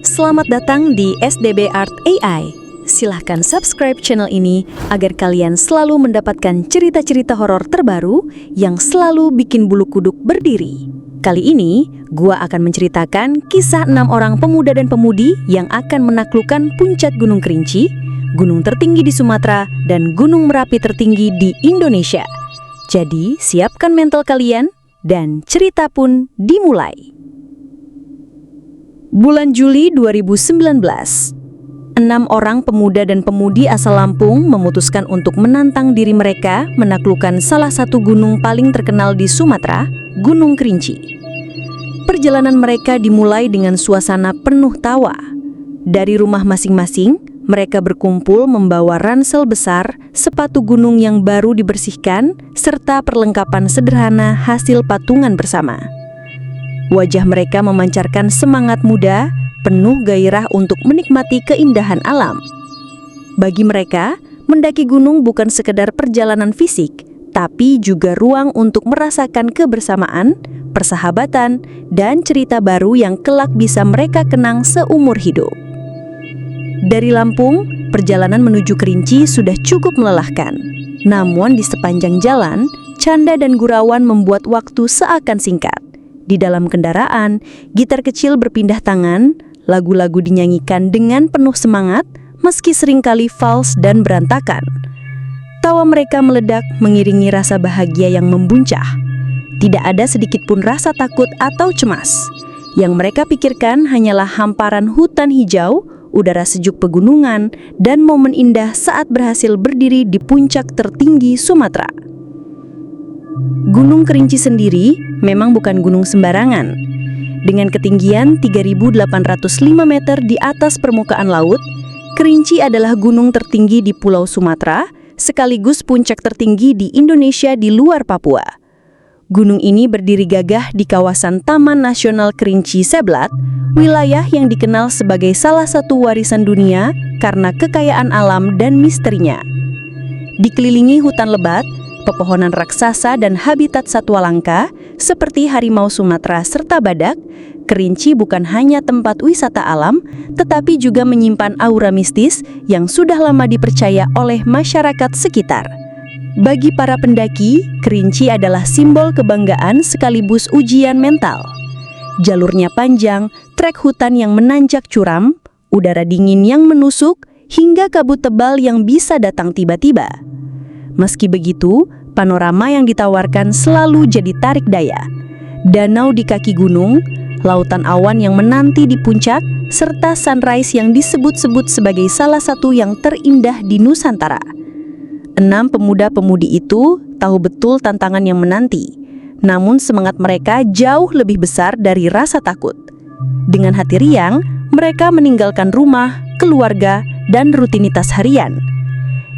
Selamat datang di SDB Art AI. Silahkan subscribe channel ini agar kalian selalu mendapatkan cerita-cerita horor terbaru yang selalu bikin bulu kuduk berdiri. Kali ini, gua akan menceritakan kisah 6 orang pemuda dan pemudi yang akan menaklukkan puncak Gunung Kerinci, gunung tertinggi di Sumatera, dan gunung Merapi tertinggi di Indonesia. Jadi, siapkan mental kalian, dan cerita pun dimulai. Bulan Juli 2019, 6 orang pemuda dan pemudi asal Lampung memutuskan untuk menantang diri mereka menaklukkan salah satu gunung paling terkenal di Sumatera, Gunung Kerinci. Perjalanan mereka dimulai dengan suasana penuh tawa. Dari rumah masing-masing, mereka berkumpul membawa ransel besar, sepatu gunung yang baru dibersihkan, serta perlengkapan sederhana hasil patungan bersama. Wajah mereka memancarkan semangat muda, penuh gairah untuk menikmati keindahan alam. Bagi mereka, mendaki gunung bukan sekedar perjalanan fisik, tapi juga ruang untuk merasakan kebersamaan, persahabatan, dan cerita baru yang kelak bisa mereka kenang seumur hidup. Dari Lampung, perjalanan menuju Kerinci sudah cukup melelahkan. Namun di sepanjang jalan, canda dan gurauan membuat waktu seakan singkat. Di dalam kendaraan, gitar kecil berpindah tangan, lagu-lagu dinyanyikan dengan penuh semangat, meski seringkali fals dan berantakan. Tawa mereka meledak mengiringi rasa bahagia yang membuncah. Tidak ada sedikit pun rasa takut atau cemas. Yang mereka pikirkan hanyalah hamparan hutan hijau, udara sejuk pegunungan, dan momen indah saat berhasil berdiri di puncak tertinggi Sumatera. Gunung Kerinci sendiri memang bukan gunung sembarangan. Dengan ketinggian 3.805 meter di atas permukaan laut, Kerinci adalah gunung tertinggi di Pulau Sumatera, sekaligus puncak tertinggi di Indonesia di luar Papua. Gunung ini berdiri gagah di kawasan Taman Nasional Kerinci Seblat, wilayah yang dikenal sebagai salah satu warisan dunia karena kekayaan alam dan misterinya. Dikelilingi hutan lebat, pepohonan raksasa dan habitat satwa langka seperti harimau Sumatera serta badak, Kerinci bukan hanya tempat wisata alam, tetapi juga menyimpan aura mistis yang sudah lama dipercaya oleh masyarakat sekitar. Bagi para pendaki, Kerinci adalah simbol kebanggaan sekaligus ujian mental. Jalurnya panjang, trek hutan yang menanjak curam, udara dingin yang menusuk, hingga kabut tebal yang bisa datang tiba-tiba. Meski begitu, panorama yang ditawarkan selalu jadi tarik daya. Danau di kaki gunung, lautan awan yang menanti di puncak, serta sunrise yang disebut-sebut sebagai salah satu yang terindah di Nusantara. 6 pemuda-pemudi itu tahu betul tantangan yang menanti, namun semangat mereka jauh lebih besar dari rasa takut. Dengan hati riang, mereka meninggalkan rumah, keluarga, dan rutinitas harian.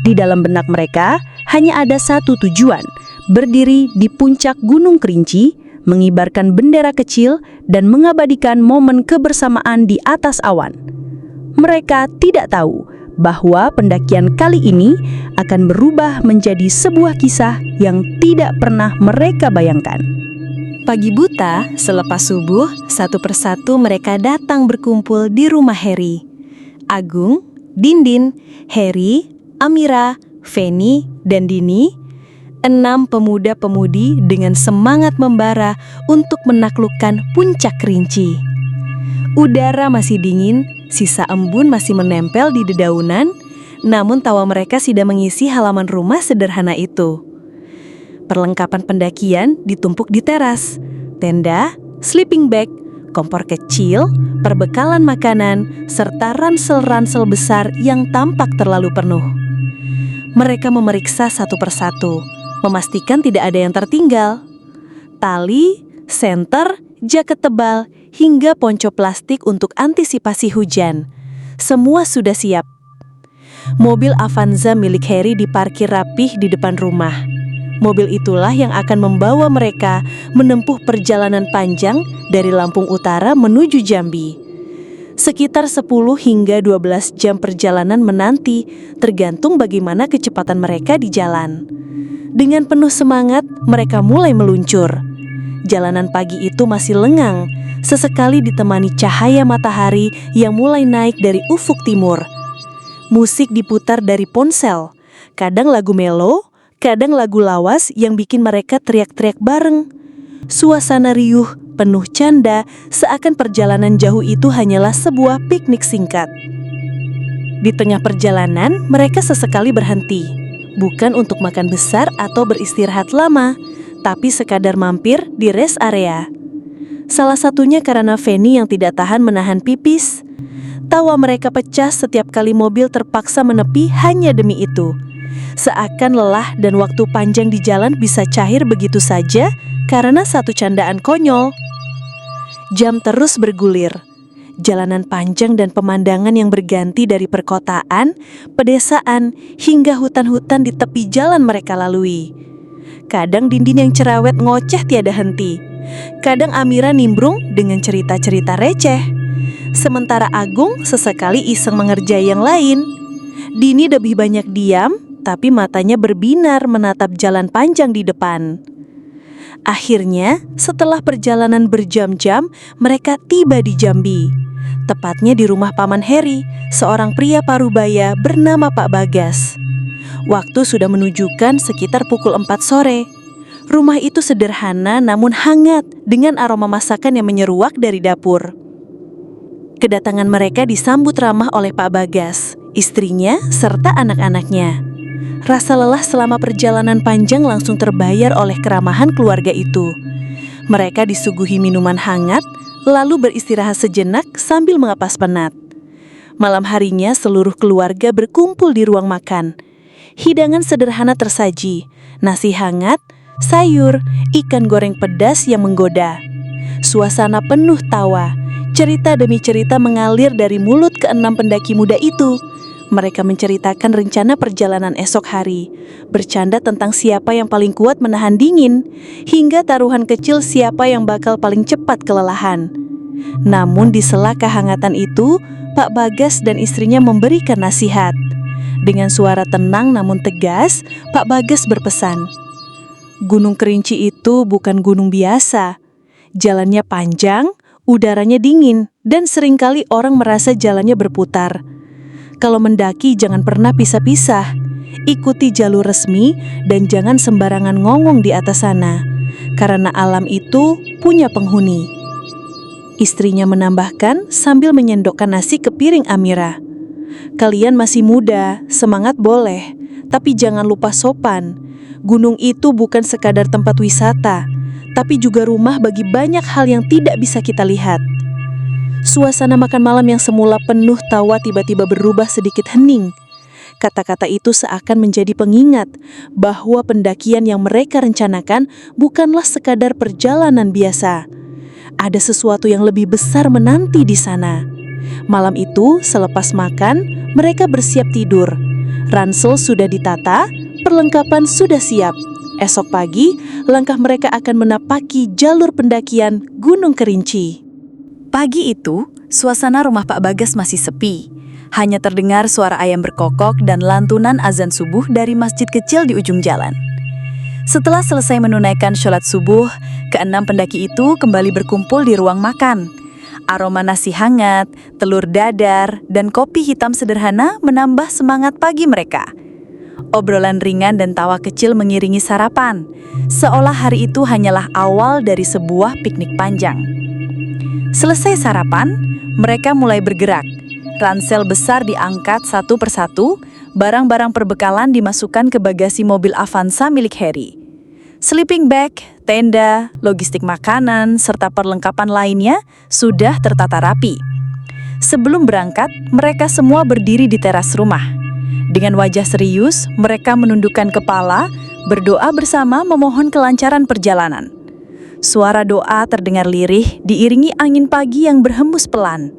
Di dalam benak mereka hanya ada satu tujuan, berdiri di puncak Gunung Kerinci, mengibarkan bendera kecil dan mengabadikan momen kebersamaan di atas awan. Mereka tidak tahu bahwa pendakian kali ini akan berubah menjadi sebuah kisah yang tidak pernah mereka bayangkan. Pagi buta, selepas subuh, satu persatu mereka datang berkumpul di rumah Heri. Agung, Dindin, Heri, Amira, Feni, dan Dini, 6 pemuda-pemudi dengan semangat membara untuk menaklukkan puncak Kerinci. Udara masih dingin, sisa embun masih menempel di dedaunan, namun tawa mereka sudah mengisi halaman rumah sederhana itu. Perlengkapan pendakian ditumpuk di teras, tenda, sleeping bag, kompor kecil, perbekalan makanan, serta ransel-ransel besar yang tampak terlalu penuh. Mereka memeriksa satu persatu, memastikan tidak ada yang tertinggal. Tali, senter, jaket tebal, hingga ponco plastik untuk antisipasi hujan. Semua sudah siap. Mobil Avanza milik Heri diparkir rapih di depan rumah. Mobil itulah yang akan membawa mereka menempuh perjalanan panjang dari Lampung Utara menuju Jambi. Sekitar 10 hingga 12 jam perjalanan menanti, tergantung bagaimana kecepatan mereka di jalan. Dengan penuh semangat, mereka mulai meluncur. Jalanan pagi itu masih lengang, sesekali ditemani cahaya matahari yang mulai naik dari ufuk timur. Musik diputar dari ponsel, kadang lagu melo, kadang lagu lawas yang bikin mereka teriak-teriak bareng. Suasana riuh, penuh canda, seakan perjalanan jauh itu hanyalah sebuah piknik singkat. Di tengah perjalanan, mereka sesekali berhenti, bukan untuk makan besar atau beristirahat lama, tapi sekadar mampir di rest area. Salah satunya karena Feni yang tidak tahan menahan pipis. Tawa mereka pecah setiap kali mobil terpaksa menepi hanya demi itu. Seakan lelah dan waktu panjang di jalan bisa cair begitu saja karena satu candaan konyol. Jam terus bergulir. Jalanan panjang dan pemandangan yang berganti dari perkotaan, pedesaan, hingga hutan-hutan di tepi jalan mereka lalui. Kadang Dindin yang cerewet ngoceh tiada henti. Kadang Amira nimbrung dengan cerita-cerita receh. Sementara Agung sesekali iseng mengerjai yang lain. Dini lebih banyak diam, tapi matanya berbinar menatap jalan panjang di depan. Akhirnya, setelah perjalanan berjam-jam, mereka tiba di Jambi. Tepatnya di rumah Paman Heri, seorang pria parubaya bernama Pak Bagas. Waktu sudah menunjukkan sekitar pukul 4 sore. Rumah itu sederhana namun hangat dengan aroma masakan yang menyeruak dari dapur. Kedatangan mereka disambut ramah oleh Pak Bagas, istrinya, serta anak-anaknya. Rasa lelah selama perjalanan panjang langsung terbayar oleh keramahan keluarga itu. Mereka disuguhi minuman hangat, lalu beristirahat sejenak sambil mengapas penat. Malam harinya seluruh keluarga berkumpul di ruang makan. Hidangan sederhana tersaji, nasi hangat, sayur, ikan goreng pedas yang menggoda. Suasana penuh tawa, cerita demi cerita mengalir dari mulut keenam pendaki muda itu. Mereka menceritakan rencana perjalanan esok hari, bercanda tentang siapa yang paling kuat menahan dingin, hingga taruhan kecil siapa yang bakal paling cepat kelelahan. Namun di sela kehangatan itu, Pak Bagas dan istrinya memberikan nasihat. Dengan suara tenang namun tegas, Pak Bagas berpesan, "Gunung Kerinci itu bukan gunung biasa. Jalannya panjang, udaranya dingin, dan seringkali orang merasa jalannya berputar. Kalau mendaki jangan pernah pisah-pisah. Ikuti jalur resmi dan jangan sembarangan ngongong di atas sana, karena alam itu punya penghuni." Istrinya menambahkan sambil menyendokkan nasi ke piring Amira, "Kalian masih muda, semangat boleh, tapi jangan lupa sopan. Gunung itu bukan sekadar tempat wisata, tapi juga rumah bagi banyak hal yang tidak bisa kita lihat." Suasana makan malam yang semula penuh tawa tiba-tiba berubah sedikit hening. Kata-kata itu seakan menjadi pengingat bahwa pendakian yang mereka rencanakan bukanlah sekadar perjalanan biasa. Ada sesuatu yang lebih besar menanti di sana. Malam itu, selepas makan, mereka bersiap tidur. Ransel sudah ditata, perlengkapan sudah siap. Esok pagi, langkah mereka akan menapaki jalur pendakian Gunung Kerinci. Pagi itu, suasana rumah Pak Bagas masih sepi. Hanya terdengar suara ayam berkokok dan lantunan azan subuh dari masjid kecil di ujung jalan. Setelah selesai menunaikan sholat subuh, keenam pendaki itu kembali berkumpul di ruang makan. Aroma nasi hangat, telur dadar, dan kopi hitam sederhana menambah semangat pagi mereka. Obrolan ringan dan tawa kecil mengiringi sarapan, seolah hari itu hanyalah awal dari sebuah piknik panjang. Selesai sarapan, mereka mulai bergerak. Ransel besar diangkat satu persatu, barang-barang perbekalan dimasukkan ke bagasi mobil Avanza milik Heri. Sleeping bag, tenda, logistik makanan, serta perlengkapan lainnya sudah tertata rapi. Sebelum berangkat, mereka semua berdiri di teras rumah. Dengan wajah serius, mereka menundukkan kepala, berdoa bersama memohon kelancaran perjalanan. Suara doa terdengar lirih diiringi angin pagi yang berhembus pelan.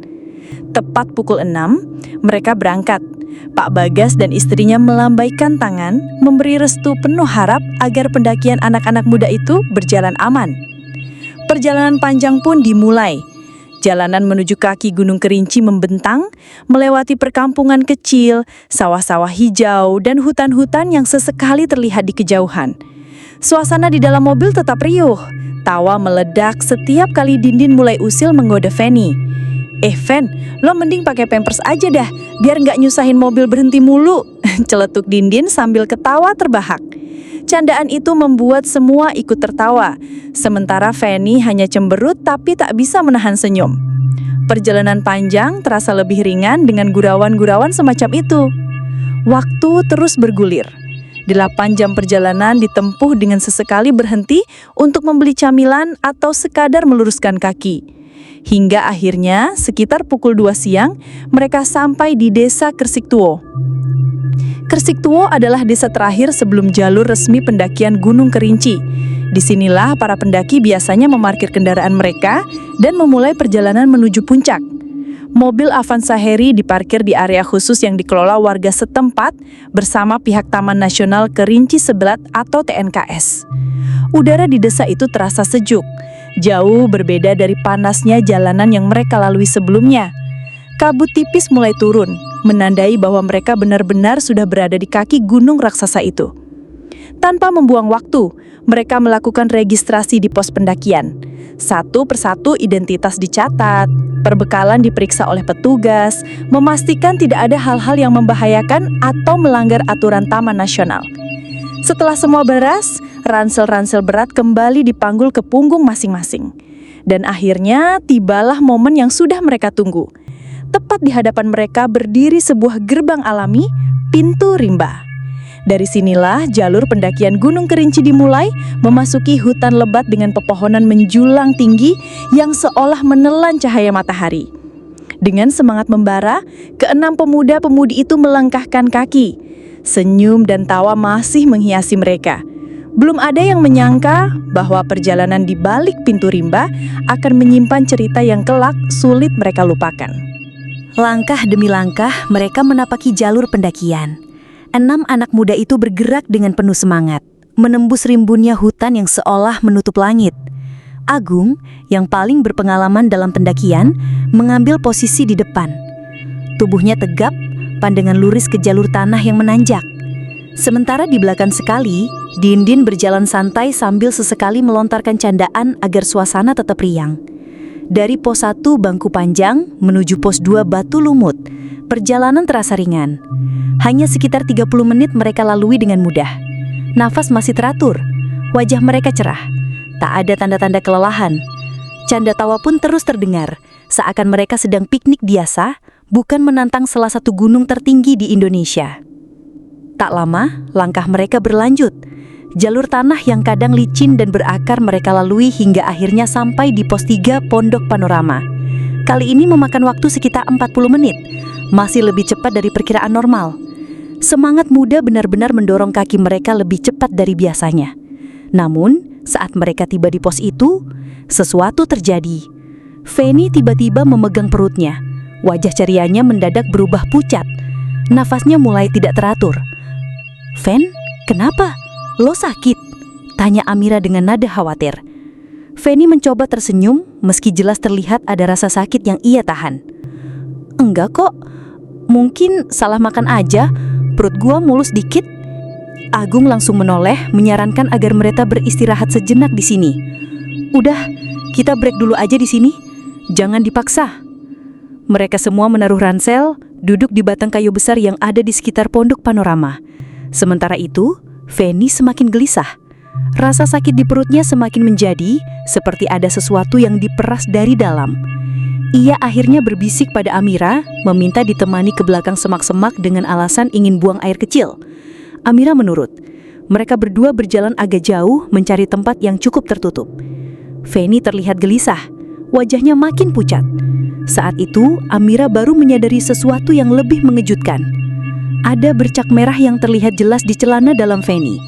Tepat pukul 6, mereka berangkat. Pak Bagas dan istrinya melambaikan tangan, memberi restu penuh harap agar pendakian anak-anak muda itu berjalan aman. Perjalanan panjang pun dimulai. Jalanan menuju kaki Gunung Kerinci membentang, melewati perkampungan kecil, sawah-sawah hijau, dan hutan-hutan yang sesekali terlihat di kejauhan. Suasana di dalam mobil tetap riuh. Tawa meledak setiap kali Dindin mulai usil menggoda Feni. Fen, lo mending pakai pampers aja dah, biar nggak nyusahin mobil berhenti mulu. Celetuk Dindin sambil ketawa terbahak. Candaan itu membuat semua ikut tertawa, sementara Feni hanya cemberut tapi tak bisa menahan senyum. Perjalanan panjang terasa lebih ringan dengan gurauan-gurauan semacam itu. Waktu terus bergulir. 8 jam perjalanan ditempuh dengan sesekali berhenti untuk membeli camilan atau sekadar meluruskan kaki. Hingga akhirnya sekitar pukul 2 siang mereka sampai di desa Kersiktuo. Kersiktuo adalah desa terakhir sebelum jalur resmi pendakian Gunung Kerinci. Disinilah para pendaki biasanya memarkir kendaraan mereka dan memulai perjalanan menuju puncak. Mobil Avanza Harry diparkir di area khusus yang dikelola warga setempat bersama pihak Taman Nasional Kerinci Seblat atau TNKS. Udara di desa itu terasa sejuk, jauh berbeda dari panasnya jalanan yang mereka lalui sebelumnya. Kabut tipis mulai turun, menandai bahwa mereka benar-benar sudah berada di kaki gunung raksasa itu. Tanpa membuang waktu, mereka melakukan registrasi di pos pendakian. Satu persatu identitas dicatat, perbekalan diperiksa oleh petugas, memastikan tidak ada hal-hal yang membahayakan atau melanggar aturan Taman Nasional. Setelah semua beres, ransel-ransel berat kembali dipanggul ke punggung masing-masing. Dan akhirnya tibalah momen yang sudah mereka tunggu. Tepat di hadapan mereka berdiri sebuah gerbang alami, pintu rimba. Dari sinilah jalur pendakian Gunung Kerinci dimulai, memasuki hutan lebat dengan pepohonan menjulang tinggi yang seolah menelan cahaya matahari. Dengan semangat membara, keenam pemuda-pemudi itu melangkahkan kaki. Senyum dan tawa masih menghiasi mereka. Belum ada yang menyangka bahwa perjalanan di balik pintu rimba akan menyimpan cerita yang kelak sulit mereka lupakan. Langkah demi langkah, mereka menapaki jalur pendakian. 6 anak muda itu bergerak dengan penuh semangat, menembus rimbunnya hutan yang seolah menutup langit. Agung, yang paling berpengalaman dalam pendakian, mengambil posisi di depan. Tubuhnya tegap, pandangan luris ke jalur tanah yang menanjak. Sementara di belakang sekali, Dindin berjalan santai sambil sesekali melontarkan candaan agar suasana tetap riang. Dari pos 1 bangku panjang menuju pos 2 batu lumut, perjalanan terasa ringan. Hanya sekitar 30 menit mereka lalui dengan mudah. Nafas masih teratur, wajah mereka cerah. Tak ada tanda-tanda kelelahan. Canda tawa pun terus terdengar, seakan mereka sedang piknik biasa, bukan menantang salah satu gunung tertinggi di Indonesia. Tak lama, langkah mereka berlanjut. Jalur tanah yang kadang licin dan berakar mereka lalui hingga akhirnya sampai di pos 3 Pondok Panorama. Kali ini memakan waktu sekitar 40 menit, masih lebih cepat dari perkiraan normal. Semangat muda benar-benar mendorong kaki mereka lebih cepat dari biasanya. Namun, saat mereka tiba di pos itu, sesuatu terjadi. Feni tiba-tiba memegang perutnya. Wajah cerianya mendadak berubah pucat. Nafasnya mulai tidak teratur. "Fen, kenapa? Lo sakit?" tanya Amira dengan nada khawatir. Feni mencoba tersenyum meski jelas terlihat ada rasa sakit yang ia tahan. "Enggak kok, mungkin salah makan aja, perut gua mulus dikit." Agung langsung menoleh menyarankan agar mereka beristirahat sejenak di sini. "Udah, kita break dulu aja di sini, jangan dipaksa." Mereka semua menaruh ransel, duduk di batang kayu besar yang ada di sekitar Pondok Panorama. Sementara itu, Feni semakin gelisah. Rasa sakit di perutnya semakin menjadi seperti ada sesuatu yang diperas dari dalam. Ia akhirnya berbisik pada Amira, meminta ditemani ke belakang semak-semak dengan alasan ingin buang air kecil. Amira menurut. Mereka berdua berjalan agak jauh mencari tempat yang cukup tertutup. Feni terlihat gelisah, wajahnya makin pucat. Saat itu, Amira baru menyadari sesuatu yang lebih mengejutkan. Ada bercak merah yang terlihat jelas di celana dalam Feni.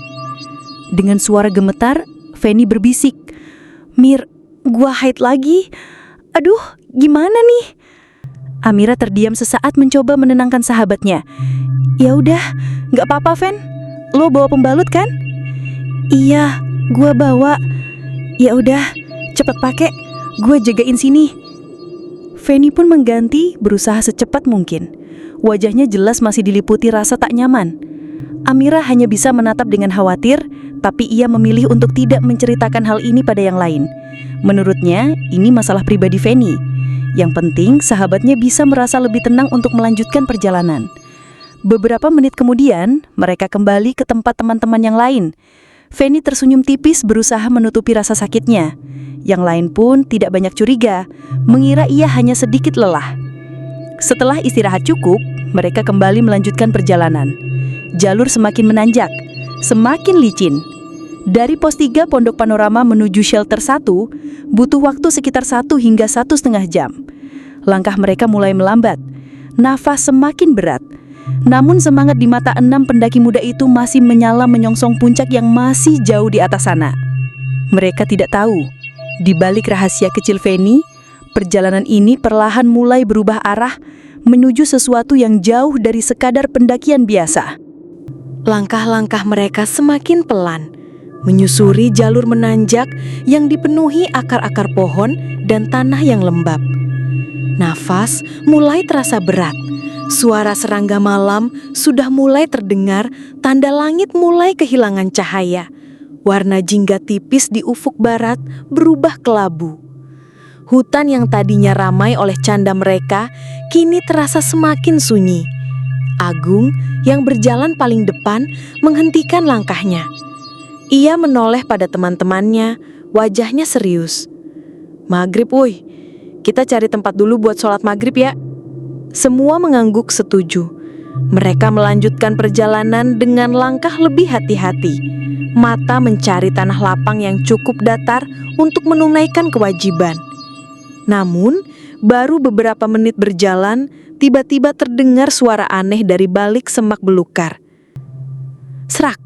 Dengan suara gemetar, Feni berbisik, "Mir, gua haid lagi. Aduh, gimana nih?" Amira terdiam sesaat mencoba menenangkan sahabatnya. "Ya udah, nggak apa-apa, Fen. Lo bawa pembalut kan?" "Iya, gua bawa." "Ya udah, cepet pakai. Gua jagain sini." Feni pun mengganti, berusaha secepat mungkin. Wajahnya jelas masih diliputi rasa tak nyaman. Amira hanya bisa menatap dengan khawatir, tapi ia memilih untuk tidak menceritakan hal ini pada yang lain. Menurutnya, ini masalah pribadi Feni. Yang penting, sahabatnya bisa merasa lebih tenang untuk melanjutkan perjalanan. Beberapa menit kemudian, mereka kembali ke tempat teman-teman yang lain. Feni tersenyum tipis berusaha menutupi rasa sakitnya. Yang lain pun tidak banyak curiga, mengira ia hanya sedikit lelah. Setelah istirahat cukup, mereka kembali melanjutkan perjalanan. Jalur semakin menanjak, semakin licin. Dari pos 3 Pondok Panorama menuju shelter 1, butuh waktu sekitar 1 hingga 1,5 jam. Langkah mereka mulai melambat, nafas semakin berat. Namun semangat di mata 6 pendaki muda itu masih menyala menyongsong puncak yang masih jauh di atas sana. Mereka tidak tahu, di balik rahasia kecil Feni, perjalanan ini perlahan mulai berubah arah menuju sesuatu yang jauh dari sekadar pendakian biasa. Langkah-langkah mereka semakin pelan, menyusuri jalur menanjak yang dipenuhi akar-akar pohon dan tanah yang lembab. Nafas mulai terasa berat. Suara serangga malam sudah mulai terdengar, tanda langit mulai kehilangan cahaya. Warna jingga tipis di ufuk barat berubah kelabu. Hutan yang tadinya ramai oleh canda mereka kini terasa semakin sunyi. Agung yang berjalan paling depan menghentikan langkahnya. Ia menoleh pada teman-temannya, wajahnya serius. "Maghrib, woi. Kita cari tempat dulu buat sholat maghrib ya." Semua mengangguk setuju. Mereka melanjutkan perjalanan dengan langkah lebih hati-hati. Mata mencari tanah lapang yang cukup datar untuk menunaikan kewajiban. Namun, baru beberapa menit berjalan, tiba-tiba terdengar suara aneh dari balik semak belukar. Serak,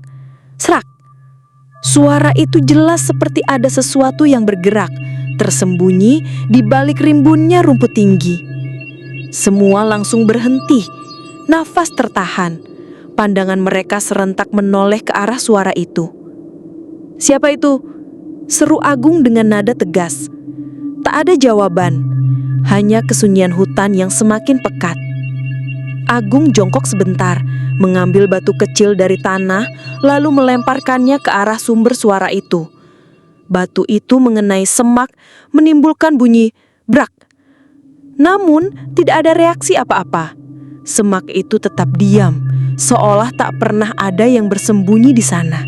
serak. Suara itu jelas seperti ada sesuatu yang bergerak, tersembunyi di balik rimbunnya rumput tinggi. Semua langsung berhenti, nafas tertahan. Pandangan mereka serentak menoleh ke arah suara itu. "Siapa itu?" seru Agung dengan nada tegas. Tak ada jawaban, hanya kesunyian hutan yang semakin pekat. Agung jongkok sebentar, mengambil batu kecil dari tanah, lalu melemparkannya ke arah sumber suara itu. Batu itu mengenai semak, menimbulkan bunyi brak. Namun, tidak ada reaksi apa-apa. Semak itu tetap diam, seolah tak pernah ada yang bersembunyi di sana.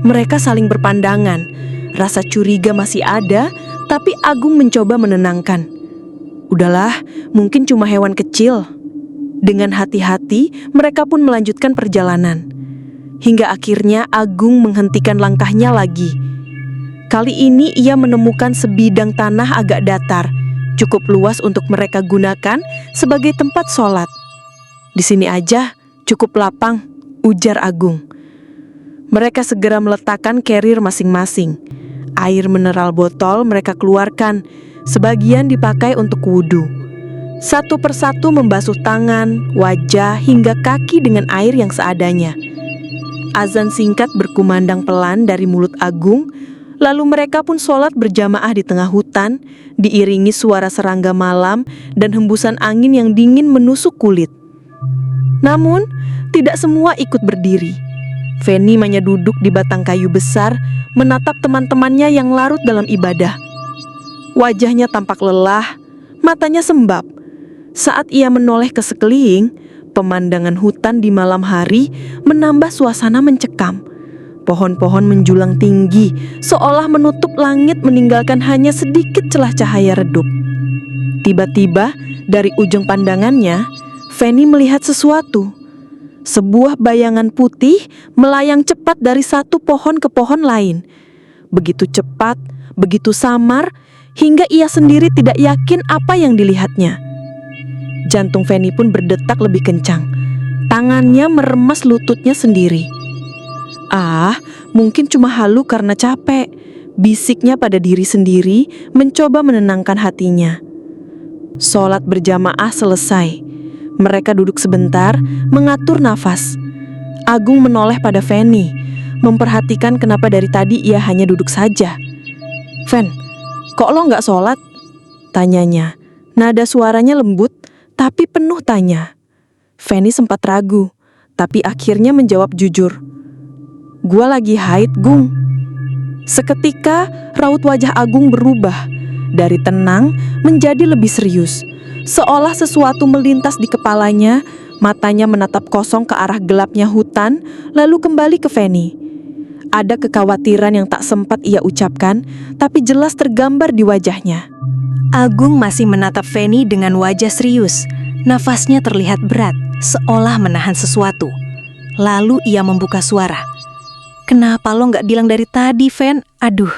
Mereka saling berpandangan, rasa curiga masih ada, tapi Agung mencoba menenangkan. "Udahlah, mungkin cuma hewan kecil." Dengan hati-hati, mereka pun melanjutkan perjalanan. Hingga akhirnya Agung menghentikan langkahnya lagi. Kali ini ia menemukan sebidang tanah agak datar, cukup luas untuk mereka gunakan sebagai tempat sholat. "Di sini aja, cukup lapang," ujar Agung. Mereka segera meletakkan carrier masing-masing. Air mineral botol mereka keluarkan, sebagian dipakai untuk wudhu. Satu persatu membasuh tangan, wajah, hingga kaki dengan air yang seadanya. Azan singkat berkumandang pelan dari mulut Agung, lalu mereka pun sholat berjamaah di tengah hutan, diiringi suara serangga malam dan hembusan angin yang dingin menusuk kulit. Namun, tidak semua ikut berdiri. Feni hanya duduk di batang kayu besar, menatap teman-temannya yang larut dalam ibadah. Wajahnya tampak lelah, matanya sembab. Saat ia menoleh ke sekeliling, pemandangan hutan di malam hari menambah suasana mencekam. Pohon-pohon menjulang tinggi, seolah menutup langit meninggalkan hanya sedikit celah cahaya redup. Tiba-tiba, dari ujung pandangannya, Feni melihat sesuatu. Sebuah bayangan putih melayang cepat dari satu pohon ke pohon lain. Begitu cepat, begitu samar, hingga ia sendiri tidak yakin apa yang dilihatnya. Jantung Feni pun berdetak lebih kencang. Tangannya meremas lututnya sendiri. "Ah, mungkin cuma halu karena capek," bisiknya pada diri sendiri, mencoba menenangkan hatinya. Sholat berjamaah selesai. Mereka duduk sebentar, mengatur nafas. Agung menoleh pada Feni, memperhatikan kenapa dari tadi ia hanya duduk saja. "Fen, kok lo nggak sholat?" tanyanya. Nada suaranya lembut, tapi penuh tanya. Fanny sempat ragu, tapi akhirnya menjawab jujur. "Gua lagi haid, Gung." Seketika, raut wajah Agung berubah. Dari tenang menjadi lebih serius. Seolah sesuatu melintas di kepalanya, matanya menatap kosong ke arah gelapnya hutan, lalu kembali ke Fanny. Ada kekhawatiran yang tak sempat ia ucapkan, tapi jelas tergambar di wajahnya. Agung masih menatap Fanny dengan wajah serius. Nafasnya terlihat berat, seolah menahan sesuatu. Lalu ia membuka suara. "Kenapa lo nggak bilang dari tadi, Fan? Aduh,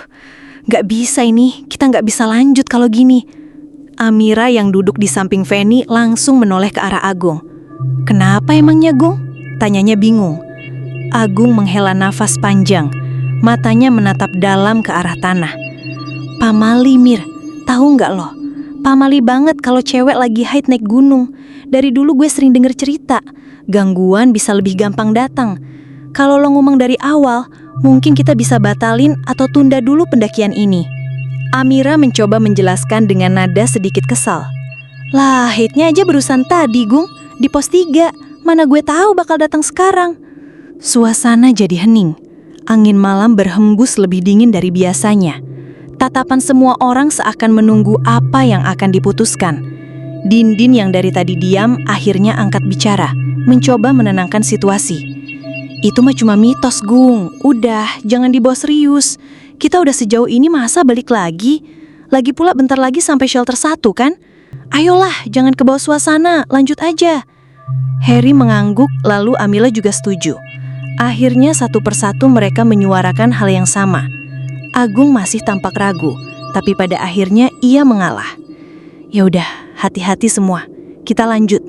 nggak bisa ini, kita nggak bisa lanjut kalau gini." Amira yang duduk di samping Fanny langsung menoleh ke arah Agung. "Kenapa emangnya, Gung?" tanyanya bingung. Agung menghela nafas panjang, matanya menatap dalam ke arah tanah. "Pamali, Mir, tahu nggak lo? Pamali banget kalau cewek lagi haid naik gunung. Dari dulu gue sering denger cerita, gangguan bisa lebih gampang datang. Kalau lo ngomong dari awal, mungkin kita bisa batalin atau tunda dulu pendakian ini." Amira mencoba menjelaskan dengan nada sedikit kesal. "Lah, haidnya aja barusan tadi, Gung, di pos 3. Mana gue tahu bakal datang sekarang." Suasana jadi hening. Angin malam berhembus lebih dingin dari biasanya. Tatapan semua orang seakan menunggu apa yang akan diputuskan. Dindin yang dari tadi diam akhirnya angkat bicara, mencoba menenangkan situasi. "Itu mah cuma mitos, Gung. Udah, jangan dibawa serius. Kita udah sejauh ini masa balik lagi? Lagi pula bentar lagi sampai shelter 1 kan? Ayolah, jangan kebawa suasana, lanjut aja." Harry mengangguk, lalu Amila juga setuju. Akhirnya satu persatu mereka menyuarakan hal yang sama. Agung masih tampak ragu, tapi pada akhirnya ia mengalah. "Ya udah, hati-hati semua. Kita lanjut."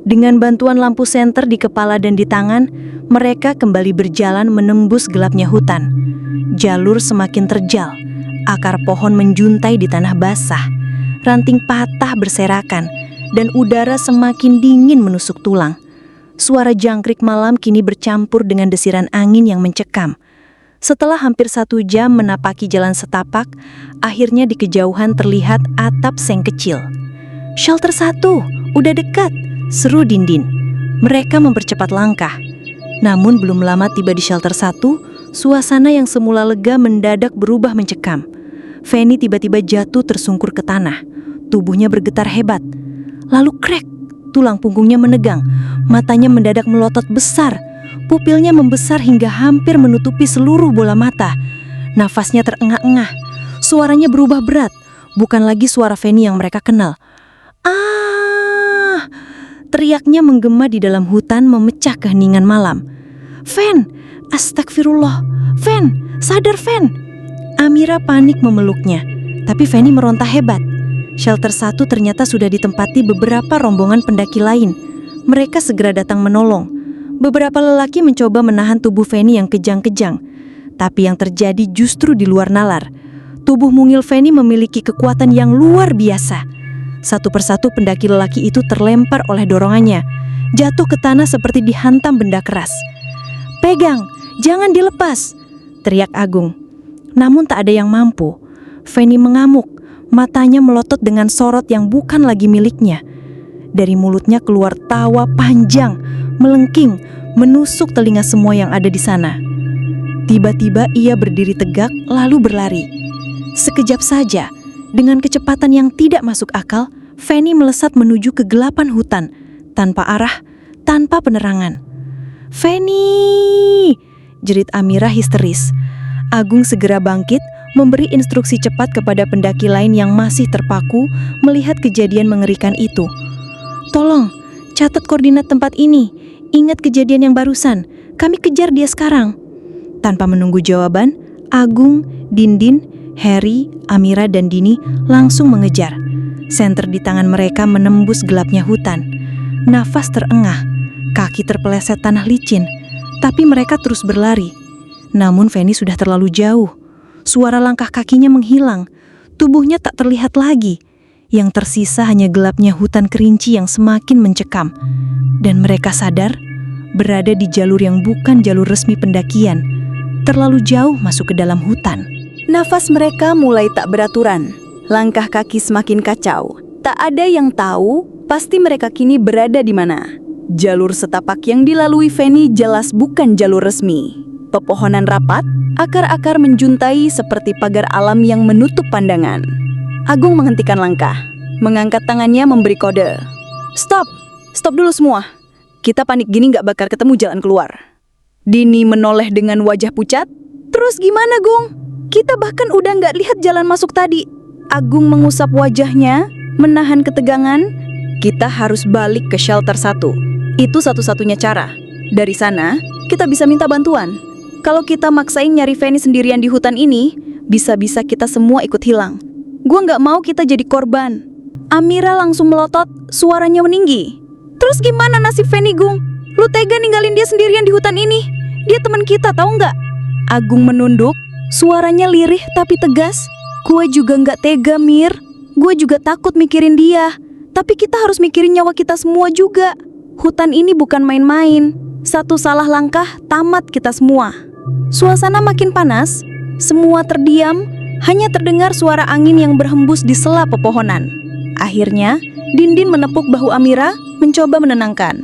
Dengan bantuan lampu senter di kepala dan di tangan, mereka kembali berjalan menembus gelapnya hutan. Jalur semakin terjal, akar pohon menjuntai di tanah basah, ranting patah berserakan, dan udara semakin dingin menusuk tulang. Suara jangkrik malam kini bercampur dengan desiran angin yang mencekam. Setelah hampir 1 jam menapaki jalan setapak, akhirnya di kejauhan terlihat atap seng kecil. "Shelter 1, udah dekat," seru Dindin. Mereka mempercepat langkah. Namun belum lama tiba di shelter 1, suasana yang semula lega mendadak berubah mencekam. Fanny tiba-tiba jatuh tersungkur ke tanah. Tubuhnya bergetar hebat. Lalu krek, tulang punggungnya menegang. Matanya mendadak melotot besar. Pupilnya membesar hingga hampir menutupi seluruh bola mata. Nafasnya terengah-engah. Suaranya berubah berat. Bukan lagi suara Fanny yang mereka kenal. "Ah!" Teriaknya menggema di dalam hutan memecah keheningan malam. "Fan! Astagfirullah! Fan! Sadar, Fan!" Amira panik memeluknya, tapi Fanny meronta hebat. Shelter 1 ternyata sudah ditempati beberapa rombongan pendaki lain. Mereka segera datang menolong. Beberapa lelaki mencoba menahan tubuh Fanny yang kejang-kejang, tapi yang terjadi justru di luar nalar. Tubuh mungil Fanny memiliki kekuatan yang luar biasa. Satu persatu pendaki lelaki itu terlempar oleh dorongannya, jatuh ke tanah seperti dihantam benda keras. "Pegang, jangan dilepas!" teriak Agung. Namun tak ada yang mampu. Fanny mengamuk, matanya melotot dengan sorot yang bukan lagi miliknya. Dari mulutnya keluar tawa panjang, melengking, menusuk telinga semua yang ada di sana. Tiba-tiba ia berdiri tegak lalu berlari. Sekejap saja, dengan kecepatan yang tidak masuk akal, Fanny melesat menuju kegelapan hutan, tanpa arah, tanpa penerangan. "Fanny!" jerit Amira histeris. Agung segera bangkit, memberi instruksi cepat kepada pendaki lain yang masih terpaku melihat kejadian mengerikan itu. "Tolong, catat koordinat tempat ini. Ingat kejadian yang barusan. Kami kejar dia sekarang." Tanpa menunggu jawaban, Agung, Dindin, Harry, Amira, dan Dini langsung mengejar. Senter di tangan mereka menembus gelapnya hutan. Nafas terengah, kaki terpeleset tanah licin, tapi mereka terus berlari. Namun Fanny sudah terlalu jauh. Suara langkah kakinya menghilang, tubuhnya tak terlihat lagi. Yang tersisa hanya gelapnya hutan kerinci yang semakin mencekam. Dan mereka sadar berada di jalur yang bukan jalur resmi pendakian, terlalu jauh masuk ke dalam hutan. Nafas mereka mulai tak beraturan, langkah kaki semakin kacau. Tak Tak ada yang tahu pasti mereka kini berada di mana. Jalur setapak yang dilalui Feni jelas bukan jalur resmi. Pepohonan rapat, akar-akar menjuntai seperti pagar alam yang menutup pandangan. Agung menghentikan langkah, mengangkat tangannya memberi kode. Stop! Stop dulu semua. Kita panik gini nggak bakal ketemu jalan keluar. Dini menoleh dengan wajah pucat. Terus gimana, Gung? Kita bahkan udah nggak lihat jalan masuk tadi. Agung mengusap wajahnya, menahan ketegangan. Kita harus balik ke shelter 1. Itu satu-satunya cara. Dari sana, kita bisa minta bantuan. Kalau kita maksain nyari Feni sendirian di hutan ini, bisa-bisa kita semua ikut hilang. Gua nggak mau kita jadi korban. Amira langsung melotot, suaranya meninggi. Terus gimana nasib Feni, Gung? Lu tega ninggalin dia sendirian di hutan ini? Dia teman kita, tahu nggak? Agung menunduk, suaranya lirih tapi tegas. Gue juga nggak tega, Mir. Gue juga takut mikirin dia. Tapi kita harus mikirin nyawa kita semua juga. Hutan ini bukan main-main. Satu salah langkah, tamat kita semua. Suasana makin panas. Semua terdiam. Hanya terdengar suara angin yang berhembus di sela pepohonan. Akhirnya, Dindin menepuk bahu Amira, mencoba menenangkan.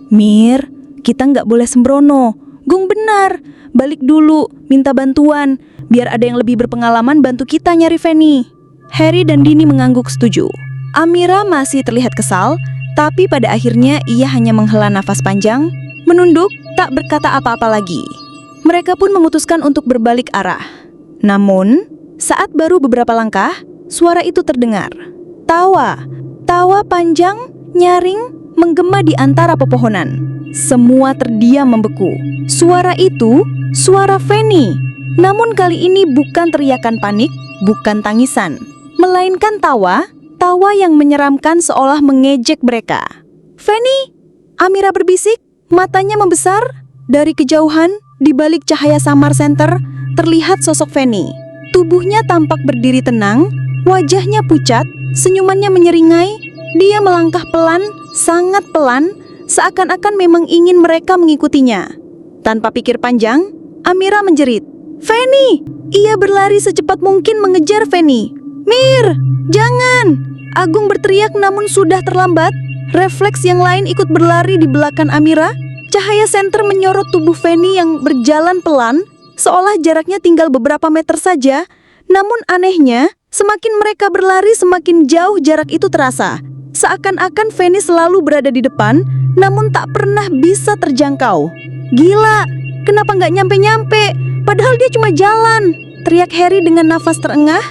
Mir, kita nggak boleh sembrono. Gung benar. Balik dulu, minta bantuan. Biar ada yang lebih berpengalaman bantu kita nyari Feni. Harry dan Dini mengangguk setuju. Amira masih terlihat kesal, tapi pada akhirnya ia hanya menghela nafas panjang, menunduk, tak berkata apa-apa lagi. Mereka pun memutuskan untuk berbalik arah. Namun, saat baru beberapa langkah, suara itu terdengar. Tawa panjang, nyaring, menggema di antara pepohonan. Semua terdiam membeku. Suara itu, suara Feni. Namun kali ini bukan teriakan panik, bukan tangisan, melainkan tawa yang menyeramkan seolah mengejek mereka. Feni! Amira berbisik, matanya membesar. Dari kejauhan, di balik cahaya samar senter, terlihat sosok Feni. Tubuhnya tampak berdiri tenang, wajahnya pucat, senyumannya menyeringai. Dia melangkah pelan, sangat pelan, seakan-akan memang ingin mereka mengikutinya. Tanpa pikir panjang, Amira menjerit. Feni! Ia berlari secepat mungkin mengejar Feni. Mir! Jangan! Agung berteriak namun sudah terlambat. Refleks yang lain ikut berlari di belakang Amira. Cahaya senter menyorot tubuh Feni yang berjalan pelan, seolah jaraknya tinggal beberapa meter saja. Namun anehnya, semakin mereka berlari semakin jauh jarak itu terasa. Seakan-akan Feni selalu berada di depan, namun tak pernah bisa terjangkau. Gila, kenapa nggak nyampe-nyampe? Padahal dia cuma jalan. Teriak Harry dengan nafas terengah.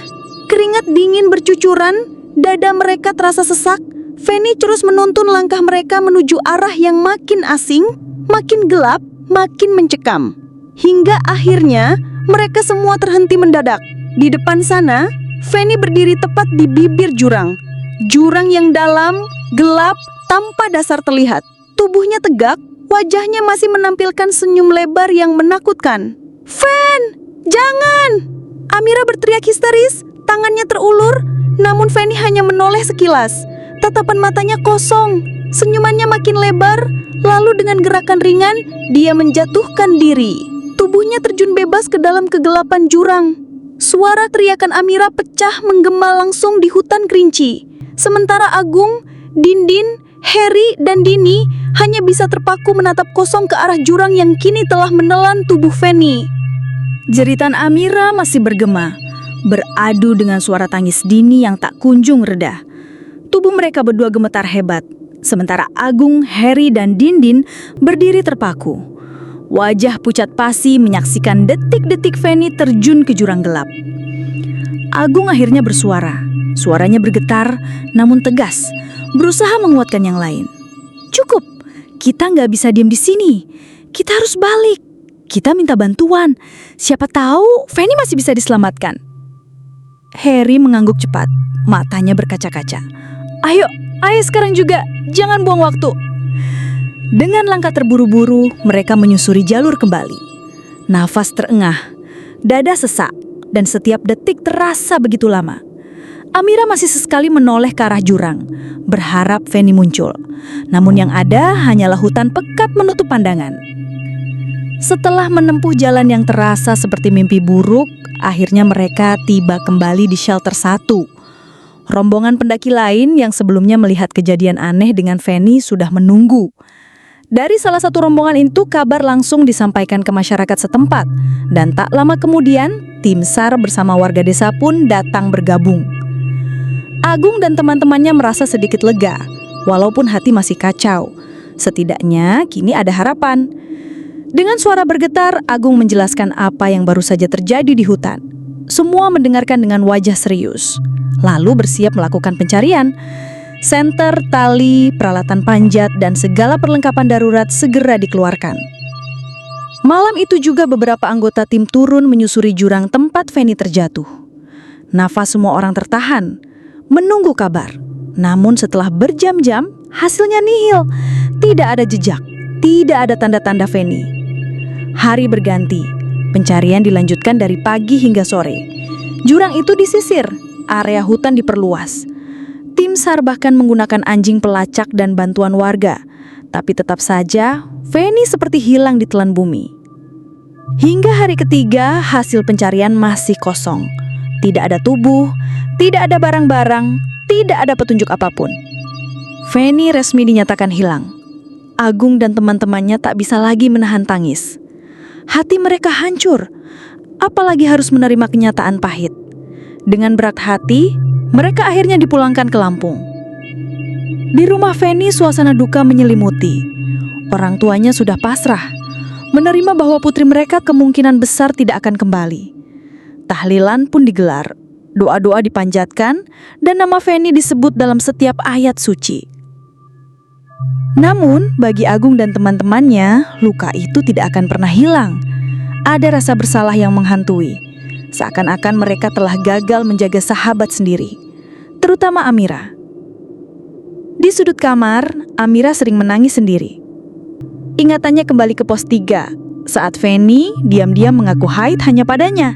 Keringat dingin bercucuran, dada mereka terasa sesak. Feni terus menuntun langkah mereka menuju arah yang makin asing, makin gelap, makin mencekam. Hingga akhirnya mereka semua terhenti mendadak. Di depan sana, Feni berdiri tepat di bibir jurang. Jurang yang dalam, gelap, tanpa dasar terlihat. Tubuhnya tegak, wajahnya masih menampilkan senyum lebar yang menakutkan. Fen! Jangan! Amira berteriak histeris, tangannya terulur, namun Feni hanya menoleh sekilas. Tatapan matanya kosong, senyumannya makin lebar, lalu dengan gerakan ringan, dia menjatuhkan diri. Tubuhnya terjun bebas ke dalam kegelapan jurang. Suara teriakan Amira pecah menggema langsung di hutan kerinci. Sementara Agung, Dindin, Harry, dan Dini hanya bisa terpaku menatap kosong ke arah jurang yang kini telah menelan tubuh Feni. Jeritan Amira masih bergema, beradu dengan suara tangis Dini yang tak kunjung reda. Tubuh mereka berdua gemetar hebat, sementara Agung, Harry, dan Dindin berdiri terpaku. Wajah pucat pasi menyaksikan detik-detik Feni terjun ke jurang gelap. Agung akhirnya bersuara. Suaranya bergetar, namun tegas, berusaha menguatkan yang lain. Cukup, kita nggak bisa diam di sini. Kita harus balik. Kita minta bantuan. Siapa tahu Feni masih bisa diselamatkan. Harry mengangguk cepat, matanya berkaca-kaca. Ayo sekarang juga, jangan buang waktu. Dengan langkah terburu-buru, mereka menyusuri jalur kembali. Nafas terengah, dada sesak, dan setiap detik terasa begitu lama. Amira masih sesekali menoleh ke arah jurang, berharap Feni muncul. Namun yang ada hanyalah hutan pekat menutup pandangan. Setelah menempuh jalan yang terasa seperti mimpi buruk, akhirnya mereka tiba kembali di shelter 1. Rombongan pendaki lain yang sebelumnya melihat kejadian aneh dengan Feni sudah menunggu. Dari salah satu rombongan itu kabar langsung disampaikan ke masyarakat setempat, dan tak lama kemudian tim SAR bersama warga desa pun datang bergabung. Agung dan teman-temannya merasa sedikit lega, walaupun hati masih kacau. Setidaknya kini ada harapan. Dengan suara bergetar, Agung menjelaskan apa yang baru saja terjadi di hutan. Semua mendengarkan dengan wajah serius, lalu bersiap melakukan pencarian. Senter, tali, peralatan panjat, dan segala perlengkapan darurat segera dikeluarkan. Malam itu juga beberapa anggota tim turun menyusuri jurang tempat Feni terjatuh. Nafas semua orang tertahan, menunggu kabar. Namun setelah berjam-jam, hasilnya nihil. Tidak ada jejak, tidak ada tanda-tanda Feni. Hari berganti, pencarian dilanjutkan dari pagi hingga sore. Jurang itu disisir, area hutan diperluas. Tim SAR bahkan menggunakan anjing pelacak dan bantuan warga. Tapi tetap saja, Feni seperti hilang di telan bumi. Hingga hari ketiga, hasil pencarian masih kosong. Tidak ada tubuh, tidak ada barang-barang, tidak ada petunjuk apapun. Feni resmi dinyatakan hilang. Agung dan teman-temannya tak bisa lagi menahan tangis. Hati mereka hancur, apalagi harus menerima kenyataan pahit. Dengan berat hati, mereka akhirnya dipulangkan ke Lampung. Di rumah Feni, suasana duka menyelimuti. Orang tuanya sudah pasrah, menerima bahwa putri mereka kemungkinan besar tidak akan kembali. Tahlilan pun digelar, doa-doa dipanjatkan, dan nama Feni disebut dalam setiap ayat suci. Namun, bagi Agung dan teman-temannya, luka itu tidak akan pernah hilang. Ada rasa bersalah yang menghantui. Seakan-akan mereka telah gagal menjaga sahabat sendiri, terutama Amira. Di sudut kamar, Amira sering menangis sendiri. Ingatannya kembali ke pos 3, saat Feni diam-diam mengaku haid hanya padanya.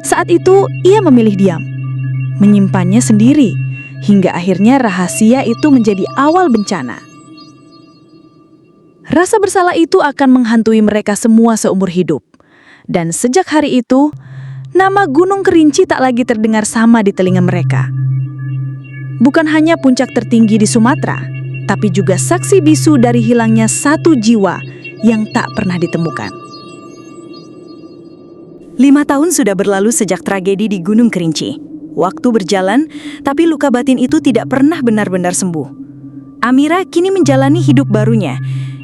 Saat itu, ia memilih diam, menyimpannya sendiri, hingga akhirnya rahasia itu menjadi awal bencana. Rasa bersalah itu akan menghantui mereka semua seumur hidup. Dan sejak hari itu, nama Gunung Kerinci tak lagi terdengar sama di telinga mereka. Bukan hanya puncak tertinggi di Sumatera, tapi juga saksi bisu dari hilangnya satu jiwa yang tak pernah ditemukan. 5 tahun sudah berlalu sejak tragedi di Gunung Kerinci. Waktu berjalan, tapi luka batin itu tidak pernah benar-benar sembuh. Amira kini menjalani hidup barunya.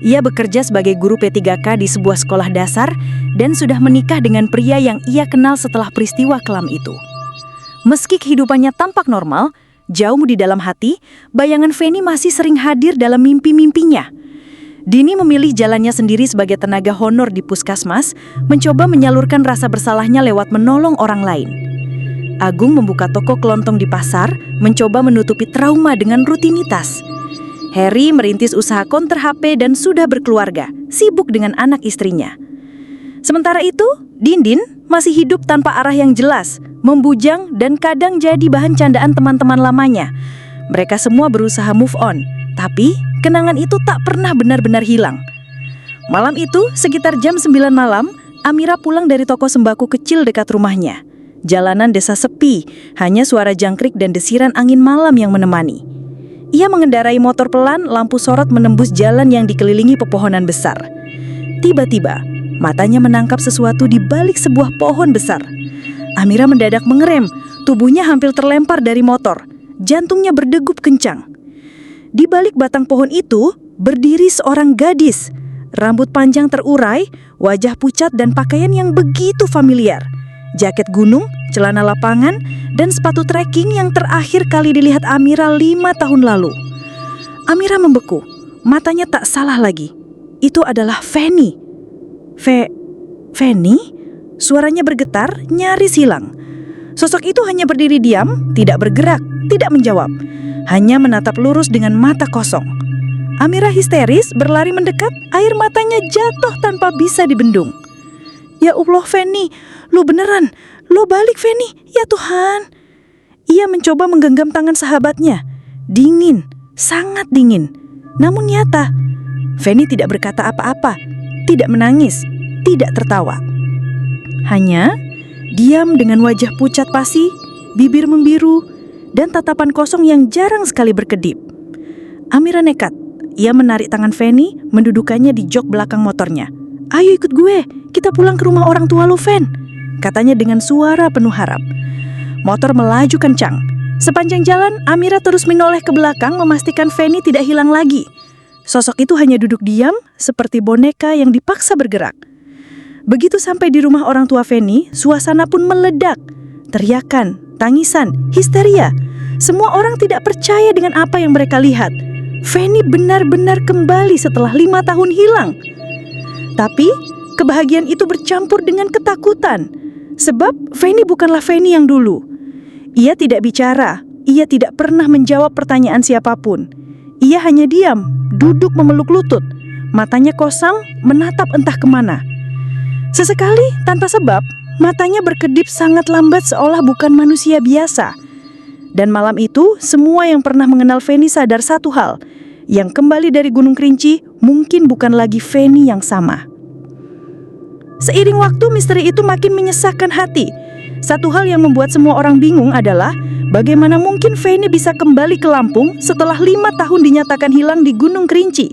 Ia bekerja sebagai guru P3K di sebuah sekolah dasar dan sudah menikah dengan pria yang ia kenal setelah peristiwa kelam itu. Meski kehidupannya tampak normal, jauh di dalam hati, bayangan Feni masih sering hadir dalam mimpi-mimpinya. Dini memilih jalannya sendiri sebagai tenaga honor di puskesmas, mencoba menyalurkan rasa bersalahnya lewat menolong orang lain. Agung membuka toko kelontong di pasar, mencoba menutupi trauma dengan rutinitas. Harry merintis usaha konter HP dan sudah berkeluarga, sibuk dengan anak istrinya. Sementara itu, Dindin masih hidup tanpa arah yang jelas, membujang dan kadang jadi bahan candaan teman-teman lamanya. Mereka semua berusaha move on, tapi kenangan itu tak pernah benar-benar hilang. Malam itu, sekitar jam 9 malam, Amira pulang dari toko sembako kecil dekat rumahnya. Jalanan desa sepi, hanya suara jangkrik dan desiran angin malam yang menemani. Ia mengendarai motor pelan, lampu sorot menembus jalan yang dikelilingi pepohonan besar. Tiba-tiba, matanya menangkap sesuatu di balik sebuah pohon besar. Amira mendadak mengerem, tubuhnya hampir terlempar dari motor. Jantungnya berdegup kencang. Di balik batang pohon itu, berdiri seorang gadis. Rambut panjang terurai, wajah pucat dan pakaian yang begitu familiar. Jaket gunung, celana lapangan, dan sepatu trekking yang terakhir kali dilihat Amira 5 tahun lalu. Amira membeku, matanya tak salah lagi. Itu adalah Feni. Feni? Suaranya bergetar, nyaris hilang. Sosok itu hanya berdiri diam, tidak bergerak, tidak menjawab. Hanya menatap lurus dengan mata kosong. Amira histeris berlari mendekat, air matanya jatuh tanpa bisa dibendung. Ya Allah, Feni, lu beneran, lu balik Feni, ya Tuhan. Ia mencoba menggenggam tangan sahabatnya. Dingin, sangat dingin, namun nyata. Feni tidak berkata apa-apa, tidak menangis, tidak tertawa. Hanya diam dengan wajah pucat pasi, bibir membiru, dan tatapan kosong yang jarang sekali berkedip. Amira nekat. Ia menarik tangan Fanny, mendudukannya di jok belakang motornya. "Ayo ikut gue, kita pulang ke rumah orang tua lo, Fan," katanya dengan suara penuh harap. Motor melaju kencang. Sepanjang jalan, Amira terus menoleh ke belakang memastikan Fanny tidak hilang lagi. Sosok itu hanya duduk diam, seperti boneka yang dipaksa bergerak. Begitu sampai di rumah orang tua Fanny, suasana pun meledak. Teriakan, tangisan, histeria. Semua orang tidak percaya dengan apa yang mereka lihat. Fanny benar-benar kembali setelah 5 tahun hilang. Tapi, kebahagiaan itu bercampur dengan ketakutan. Sebab Fanny bukanlah Fanny yang dulu. Ia tidak bicara, ia tidak pernah menjawab pertanyaan siapapun. Ia hanya diam, duduk memeluk lutut, matanya kosong, menatap entah kemana. Sesekali, tanpa sebab, matanya berkedip sangat lambat seolah bukan manusia biasa. Dan malam itu, semua yang pernah mengenal Fanny sadar satu hal, yang kembali dari Gunung Kerinci mungkin bukan lagi Fanny yang sama. Seiring waktu, misteri itu makin menyesakkan hati. Satu hal yang membuat semua orang bingung adalah bagaimana mungkin Fanny bisa kembali ke Lampung setelah 5 tahun dinyatakan hilang di Gunung Kerinci.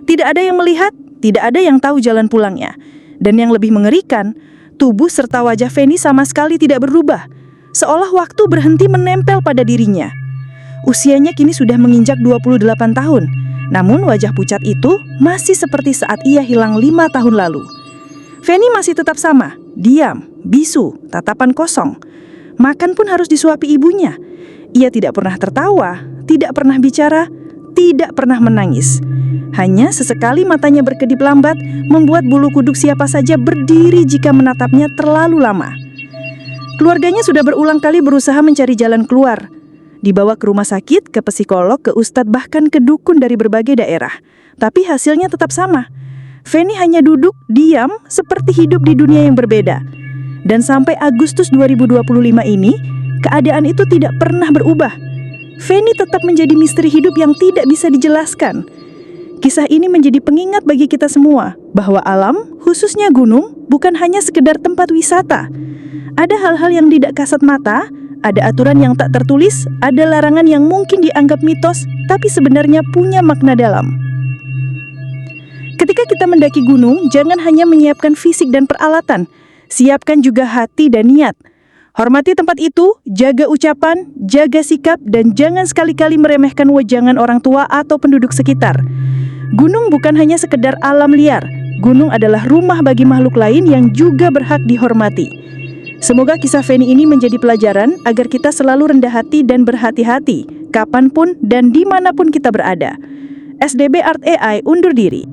Tidak ada yang melihat, tidak ada yang tahu jalan pulangnya. Dan yang lebih mengerikan, tubuh serta wajah Fanny sama sekali tidak berubah, seolah waktu berhenti menempel pada dirinya. Usianya kini sudah menginjak 28 tahun, namun wajah pucat itu masih seperti saat ia hilang 5 tahun lalu. Fanny masih tetap sama, diam, bisu, tatapan kosong. Makan pun harus disuapi ibunya. Ia tidak pernah tertawa, tidak pernah bicara, tidak pernah menangis. Hanya sesekali matanya berkedip lambat, membuat bulu kuduk siapa saja berdiri jika menatapnya terlalu lama. Keluarganya sudah berulang kali berusaha mencari jalan keluar. Dibawa ke rumah sakit, ke psikolog, ke ustadz, bahkan ke dukun dari berbagai daerah. Tapi hasilnya tetap sama. Fanny hanya duduk, diam, seperti hidup di dunia yang berbeda. Dan sampai Agustus 2025 ini, keadaan itu tidak pernah berubah. Fanny tetap menjadi misteri hidup yang tidak bisa dijelaskan. Kisah ini menjadi pengingat bagi kita semua, bahwa alam, khususnya gunung, bukan hanya sekedar tempat wisata. Ada hal-hal yang tidak kasat mata, ada aturan yang tak tertulis, ada larangan yang mungkin dianggap mitos, tapi sebenarnya punya makna dalam. Ketika kita mendaki gunung, jangan hanya menyiapkan fisik dan peralatan, siapkan juga hati dan niat. Hormati tempat itu, jaga ucapan, jaga sikap, dan jangan sekali-kali meremehkan wejangan orang tua atau penduduk sekitar. Gunung bukan hanya sekedar alam liar, gunung adalah rumah bagi makhluk lain yang juga berhak dihormati. Semoga kisah Fanny ini menjadi pelajaran agar kita selalu rendah hati dan berhati-hati, kapanpun dan dimanapun kita berada. SDB Art AI undur diri.